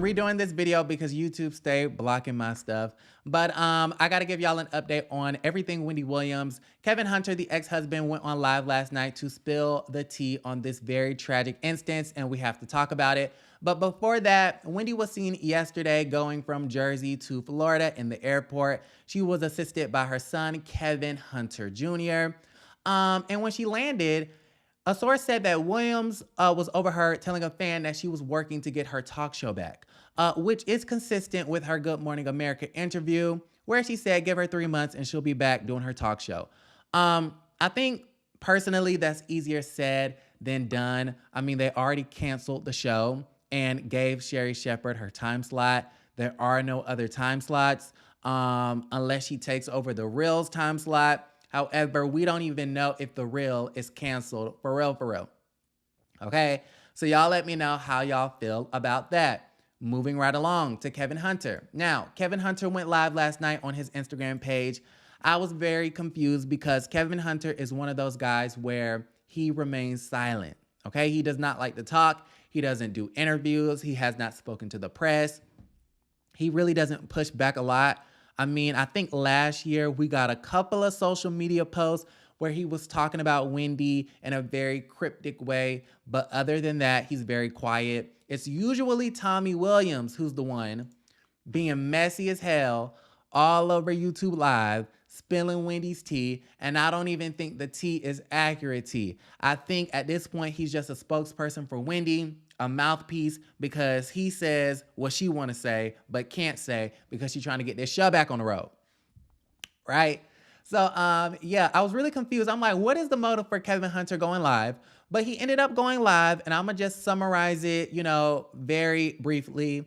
redoing this video because YouTube stayed blocking my stuff. But I got to give y'all an update on everything Wendy Williams. Kevin Hunter, the ex-husband, went on live last night to spill the tea on this very tragic instance, and we have to talk about it. But before that, Wendy was seen yesterday going from Jersey to Florida in the airport. She was assisted by her son, Kevin Hunter Jr. And when she landed, a source said that Williams was overheard telling a fan that she was working to get her talk show back, which is consistent with her Good Morning America interview, where she said give her 3 months and she'll be back doing her talk show. I think personally that's easier said than done. I mean, they already canceled the show and gave Sherri Shepherd her time slot. There are no other time slots unless she takes over the Real's time slot. However, we don't even know if the Real is canceled for real. Okay, so y'all let me know how y'all feel about that. Moving right along to Kevin Hunter. Now, Kevin Hunter went live last night on his Instagram page. I was very confused because Kevin Hunter is one of those guys where he remains silent. Okay, he does not like to talk. He doesn't do interviews. He has not spoken to the press. He really doesn't push back a lot. I mean, I think last year we got a couple of social media posts where he was talking about Wendy in a very cryptic way. But other than that, he's very quiet. It's usually Tommy Williams who's the one being messy as hell all over YouTube Live, spilling Wendy's tea. And I don't even think the tea is accurate tea. I think at this point, he's just a spokesperson for Wendy, a mouthpiece, because he says what she want to say, but can't say because she's trying to get this show back on the road. Right? So, yeah, I was really confused. I'm like, what is the motive for Kevin Hunter going live? But he ended up going live, and I'm going to just summarize it, very briefly.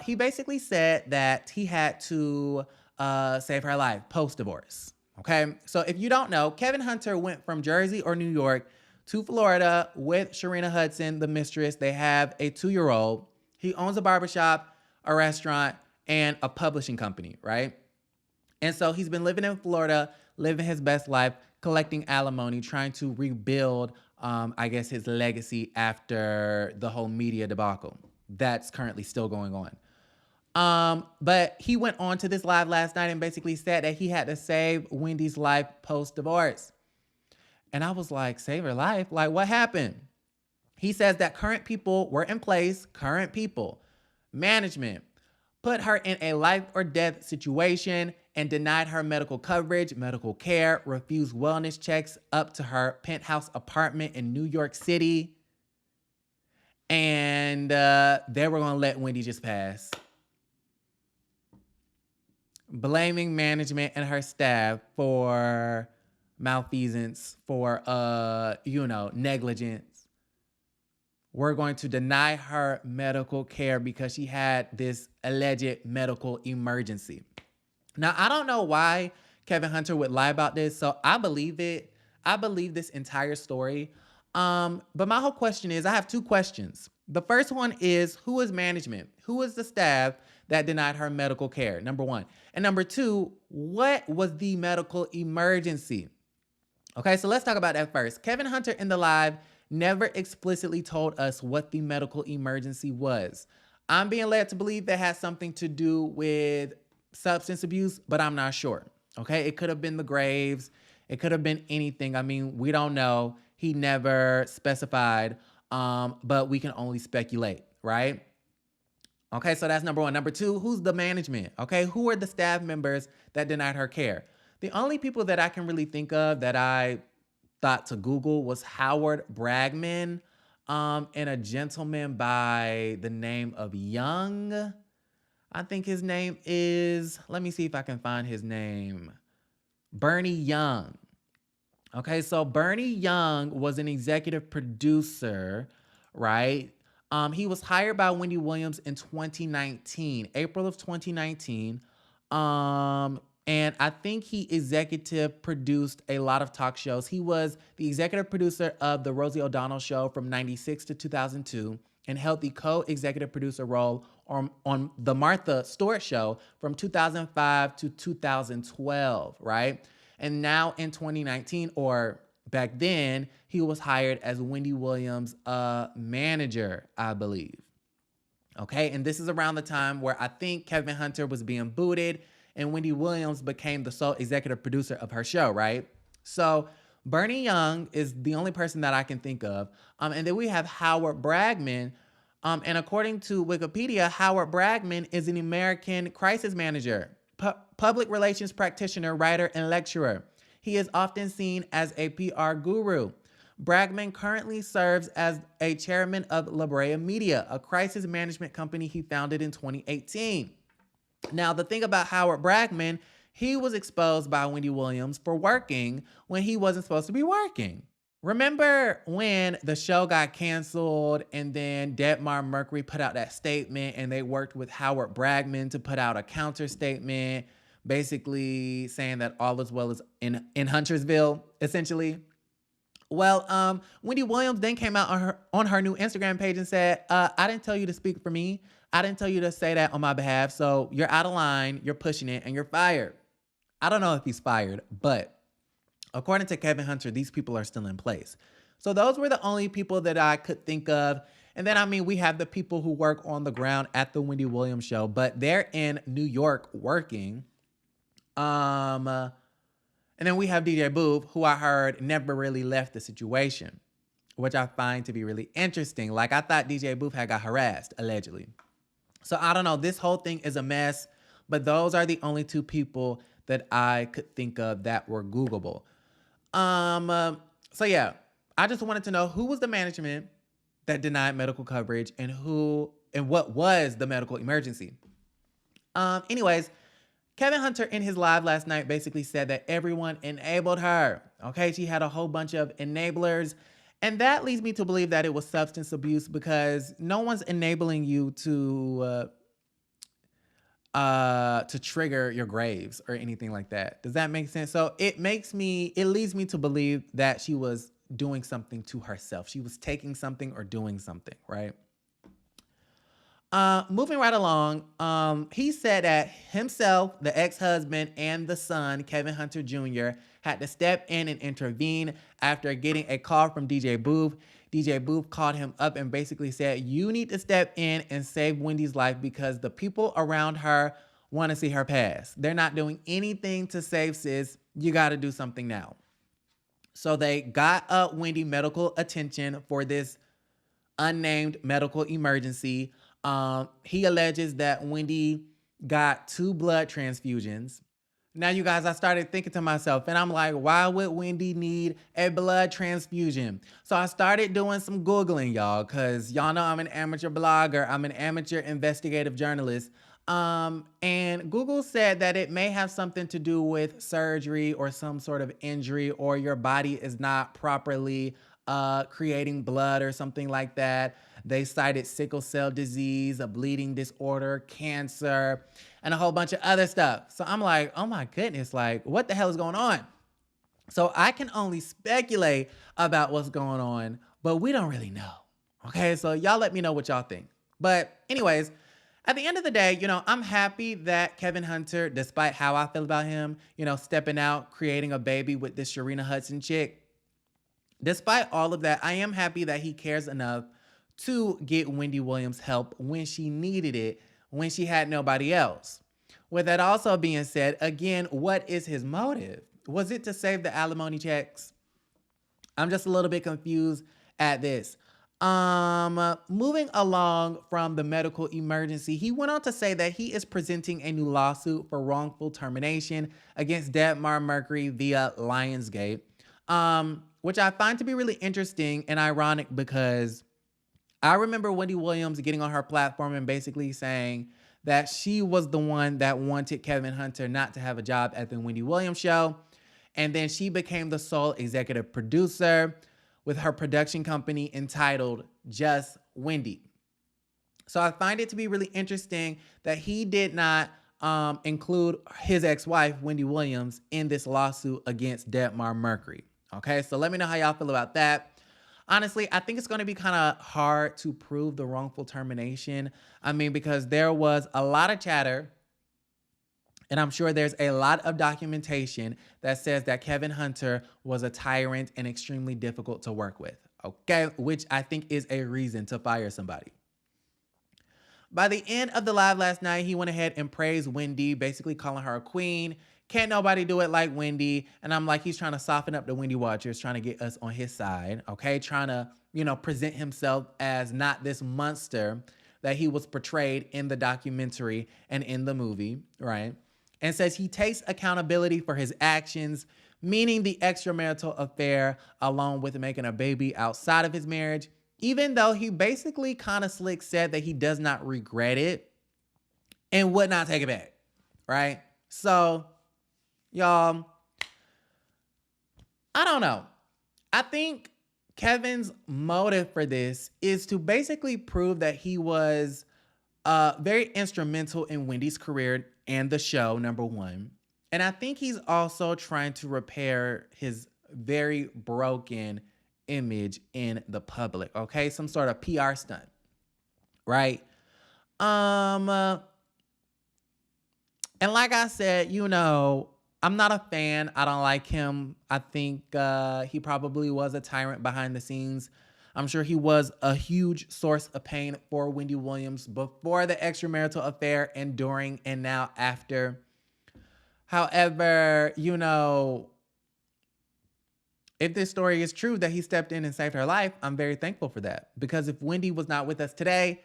He basically said that he had to save her life post-divorce. Okay? So if you don't know, Kevin Hunter went from Jersey or New York to Florida with Sharina Hudson, the mistress. They have a 2-year-old. He owns a barbershop, a restaurant, and a publishing company, right? And so he's been living in Florida, living his best life, collecting alimony, trying to rebuild, his legacy after the whole media debacle that's currently still going on. But he went on to this live last night and basically said that he had to save Wendy's life post-divorce. And I was like, save her life? Like, what happened? He says that current people were in place, management, put her in a life or death situation and denied her medical coverage, medical care, refused wellness checks up to her penthouse apartment in New York City. And they were going to let Wendy just pass. Blaming management and her staff for malfeasance, for, negligence. We're going to deny her medical care because she had this alleged medical emergency. Now, I don't know why Kevin Hunter would lie about this, so I believe it. I believe this entire story. But my whole question is, I have 2 questions. The first one is, who is management? Who is the staff that denied her medical care? Number 1. And number 2, what was the medical emergency? Okay, so let's talk about that first. Kevin Hunter in the live never explicitly told us what the medical emergency was. I'm being led to believe that has something to do with substance abuse, but I'm not sure. Okay, it could have been the graves. It could have been anything. I mean, we don't know. He never specified, but we can only speculate, right? Okay, so that's number 1. Number 2, who's the management? Okay, who are the staff members that denied her care? The only people that I can really think of that I thought to Google was Howard Bragman and a gentleman by the name of Young. I think his name is, let me see if I can find his name. Bernie Young. Okay, so Bernie Young was an executive producer, right? He was hired by Wendy Williams in 2019, April of 2019. And I think he executive produced a lot of talk shows. He was the executive producer of the Rosie O'Donnell Show from 96 to 2002 and held the co-executive producer role on the Martha Stewart Show from 2005 to 2012, right? And now in 2019, or back then, he was hired as Wendy Williams' manager, I believe. Okay, and this is around the time where I think Kevin Hunter was being booted and Wendy Williams became the sole executive producer of her show, right? So Bernie Young is the only person that I can think of. And then we have Howard Bragman. And according to Wikipedia, Howard Bragman is an American crisis manager, public relations practitioner, writer, and lecturer. He is often seen as a PR guru. Bragman currently serves as a chairman of La Brea Media, a crisis management company he founded in 2018. Now, the thing about Howard Bragman, he was exposed by Wendy Williams for working when he wasn't supposed to be working. Remember when the show got canceled and then Debmar Mercury put out that statement and they worked with Howard Bragman to put out a counter statement, basically saying that all is well as in Huntersville, essentially? Well, Wendy Williams then came out on her new Instagram page and said, I didn't tell you to speak for me. I didn't tell you to say that on my behalf. So you're out of line, you're pushing it, and you're fired. I don't know if he's fired, but according to Kevin Hunter, these people are still in place. So those were the only people that I could think of. And then, I mean, we have the people who work on the ground at the Wendy Williams show, but they're in New York working. And then we have DJ Booth, who I heard never really left the situation, which I find to be really interesting. Like, I thought DJ Booth had got harassed, allegedly. So I don't know. This whole thing is a mess, but those are the only two people that I could think of that were Googleable. So yeah, I just wanted to know who was the management that denied medical coverage and what was the medical emergency. Anyways, Kevin Hunter in his live last night basically said that everyone enabled her. Okay, she had a whole bunch of enablers. And that leads me to believe that it was substance abuse because no one's enabling you to trigger your graves or anything like that. Does that make sense? So it leads me to believe that she was doing something to herself. She was taking something or doing something, right? Moving right along, he said that himself, the ex-husband, and the son, Kevin Hunter Jr., had to step in and intervene after getting a call from DJ Booth. DJ Booth called him up and basically said, you need to step in and save Wendy's life because the people around her want to see her pass. They're not doing anything to save sis. You got to do something now. So they got Wendy medical attention for this unnamed medical emergency. He alleges that Wendy got 2 blood transfusions. Now, you guys, I started thinking to myself, and I'm like, why would Wendy need a blood transfusion? So I started doing some Googling, y'all, because y'all know I'm an amateur blogger. I'm an amateur investigative journalist. And Google said that it may have something to do with surgery or some sort of injury, or your body is not properly creating blood or something like that. They cited sickle cell disease, a bleeding disorder, cancer, and a whole bunch of other stuff. So I'm like, oh my goodness, like what the hell is going on? So I can only speculate about what's going on, but we don't really know. Okay, so y'all let me know what y'all think. But anyways, at the end of the day, I'm happy that Kevin Hunter, despite how I feel about him, stepping out, creating a baby with this Sharina Hudson chick. Despite all of that, I am happy that he cares enough to get Wendy Williams help when she needed it, when she had nobody else. With that also being said, again, what is his motive? Was it to save the alimony checks? I'm just a little bit confused at this. Moving along from the medical emergency, he went on to say that he is presenting a new lawsuit for wrongful termination against Debmar Mercury via Lionsgate, which I find to be really interesting and ironic because I remember Wendy Williams getting on her platform and basically saying that she was the one that wanted Kevin Hunter not to have a job at the Wendy Williams show. And then she became the sole executive producer with her production company entitled Just Wendy. So I find it to be really interesting that he did not include his ex-wife, Wendy Williams, in this lawsuit against Debmar Mercury. Okay, so let me know how y'all feel about that. Honestly, I think it's going to be kind of hard to prove the wrongful termination. I mean, because there was a lot of chatter, and I'm sure there's a lot of documentation that says that Kevin Hunter was a tyrant and extremely difficult to work with, okay? Which I think is a reason to fire somebody. By the end of the live last night, he went ahead and praised Wendy, basically calling her a queen. Can't nobody do it like Wendy. And I'm like, he's trying to soften up the Wendy Watchers, trying to get us on his side, okay? Trying to, present himself as not this monster that he was portrayed in the documentary and in the movie, right? And says he takes accountability for his actions, meaning the extramarital affair, along with making a baby outside of his marriage, even though he basically kind of slick said that he does not regret it and would not take it back, right? So, y'all, I don't know. I think Kevin's motive for this is to basically prove that he was very instrumental in Wendy's career and the show, number one. And I think he's also trying to repair his very broken image in the public, okay? Some sort of PR stunt, right? And like I said, I'm not a fan. I don't like him. I think he probably was a tyrant behind the scenes. I'm sure he was a huge source of pain for Wendy Williams before the extramarital affair and during and now after. However, if this story is true that he stepped in and saved her life, I'm very thankful for that. Because if Wendy was not with us today,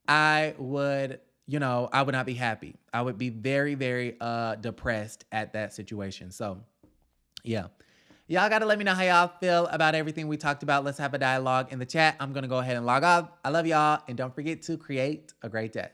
I would not be happy. I would be very, very depressed at that situation. So, yeah. Y'all got to let me know how y'all feel about everything we talked about. Let's have a dialogue in the chat. I'm going to go ahead and log off. I love y'all. And don't forget to create a great day.